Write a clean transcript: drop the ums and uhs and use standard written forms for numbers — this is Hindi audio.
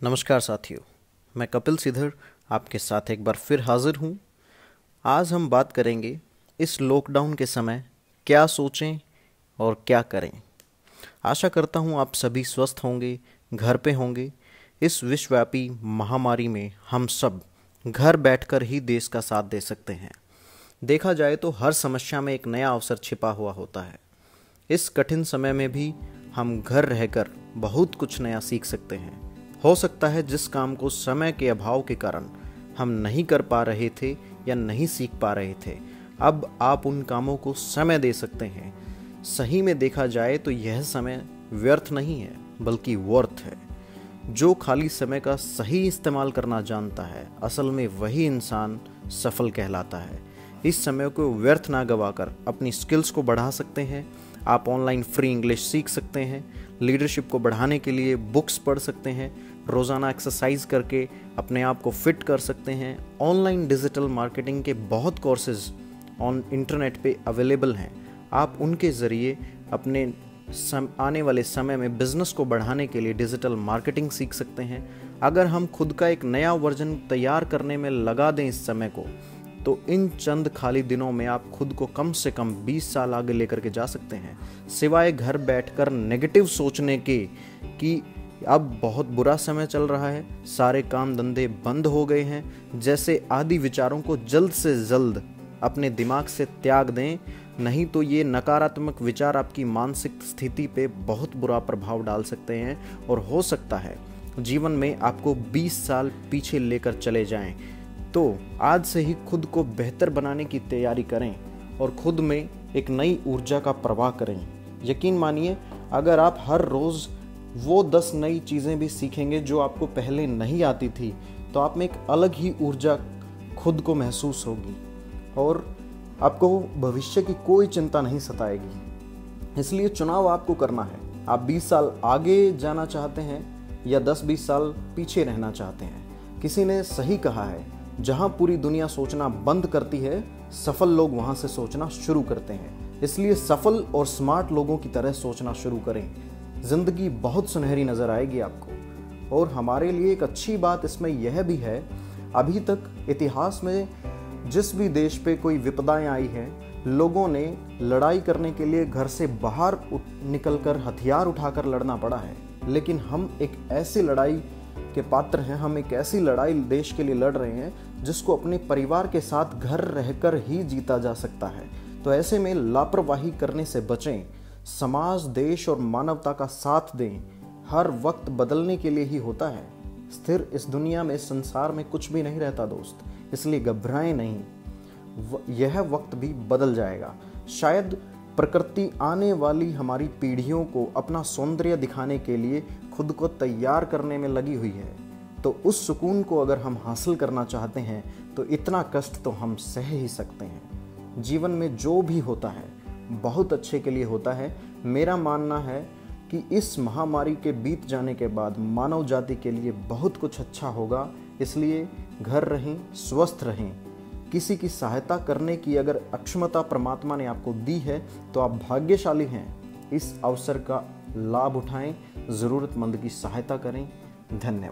नमस्कार साथियों, मैं कपिल सिद्धर आपके साथ एक बार फिर हाजिर हूँ। आज हम बात करेंगे इस लॉकडाउन के समय क्या सोचें और क्या करें। आशा करता हूँ आप सभी स्वस्थ होंगे, घर पे होंगे। इस विश्वव्यापी महामारी में हम सब घर बैठकर ही देश का साथ दे सकते हैं। देखा जाए तो हर समस्या में एक नया अवसर छिपा हुआ होता है। इस कठिन समय में भी हम घर रहकर बहुत कुछ नया सीख सकते हैं। हो सकता है जिस काम को समय के अभाव के कारण हम नहीं कर पा रहे थे या नहीं सीख पा रहे थे, अब आप उन कामों को समय दे सकते हैं। सही में देखा जाए तो यह समय व्यर्थ नहीं है बल्कि वर्थ है। जो खाली समय का सही इस्तेमाल करना जानता है, असल में वही इंसान सफल कहलाता है। इस समय को व्यर्थ ना गवाकर अपनी स्किल्स को बढ़ा सकते हैं। आप ऑनलाइन फ्री इंग्लिश सीख सकते हैं, लीडरशिप को बढ़ाने के लिए बुक्स पढ़ सकते हैं, रोज़ाना एक्सरसाइज करके अपने आप को फिट कर सकते हैं। ऑनलाइन डिजिटल मार्केटिंग के बहुत कोर्सेज ऑन इंटरनेट पे अवेलेबल हैं। आप उनके ज़रिए अपने आने वाले समय में बिज़नेस को बढ़ाने के लिए डिजिटल मार्केटिंग सीख सकते हैं। अगर हम खुद का एक नया वर्जन तैयार करने में लगा दें इस समय को, तो इन चंद खाली दिनों में आप खुद को कम से कम 20 साल आगे लेकर के जा सकते हैं। सिवाय घर बैठकर नेगेटिव सोचने के कि अब बहुत बुरा समय चल रहा है, सारे काम धंधे बंद हो गए हैं, जैसे आदि विचारों को जल्द से जल्द अपने दिमाग से त्याग दें। नहीं तो ये नकारात्मक विचार आपकी मानसिक स्थिति पे बहुत बुरा प्रभाव डाल सकते हैं और हो सकता है जीवन में आपको 20 साल पीछे लेकर चले जाएं। तो आज से ही खुद को बेहतर बनाने की तैयारी करें और खुद में एक नई ऊर्जा का प्रवाह करें। यकीन मानिए, अगर आप हर रोज़ वो 10 नई चीज़ें भी सीखेंगे जो आपको पहले नहीं आती थी, तो आप में एक अलग ही ऊर्जा खुद को महसूस होगी और आपको भविष्य की कोई चिंता नहीं सताएगी। इसलिए चुनाव आपको करना है। आप 20 साल आगे जाना चाहते हैं या 10-20 साल पीछे रहना चाहते हैं। किसी ने सही कहा है, जहां पूरी दुनिया सोचना बंद करती है, सफल लोग वहां से सोचना शुरू करते हैं। इसलिए सफल और स्मार्ट लोगों की तरह सोचना शुरू करें। जिंदगी बहुत सुनहरी नजर आएगी आपको। और हमारे लिए एक अच्छी बात इसमें यह भी है, अभी तक इतिहास में जिस भी देश पे कोई विपदाएं आई हैं, लोगों ने लड़ाई करने के लिए घर से बाहर निकलकर हथियार उठाकर लड़ना पड़ा है। लेकिन हम एक ऐसी लड़ाई के पात्र हैं, हम एक ऐसी लड़ाई देश के लिए लड़ रहे हैं जिसको अपने परिवार के साथ घर रहकर ही जीता जा सकता है। तो ऐसे में लापरवाही करने से बचें, समाज, देश और मानवता का साथ दें। हर वक्त बदलने के लिए ही होता है। स्थिर इस दुनिया में, संसार में कुछ भी नहीं रहता दोस्त, इसलिए घबराएं नहीं। यह वक्त भी बदल जाएगा। शायद प्रकृति आने वाली हमारी पीढ़ियों को अपना सौंदर्य दिखाने के लिए खुद को तैयार करने में लगी हुई है। तो उस सुकून को अगर हम हासिल करना चाहते हैं तो इतना कष्ट तो हम सह ही सकते हैं। जीवन में जो भी होता है बहुत अच्छे के लिए होता है। मेरा मानना है कि इस महामारी के बीत जाने के बाद मानव जाति के लिए बहुत कुछ अच्छा होगा। इसलिए घर रहें, स्वस्थ रहें। किसी की सहायता करने की अगर अक्षमता परमात्मा ने आपको दी है तो आप भाग्यशाली हैं। इस अवसर का लाभ उठाएं, ज़रूरतमंद की सहायता करें। धन्यवाद।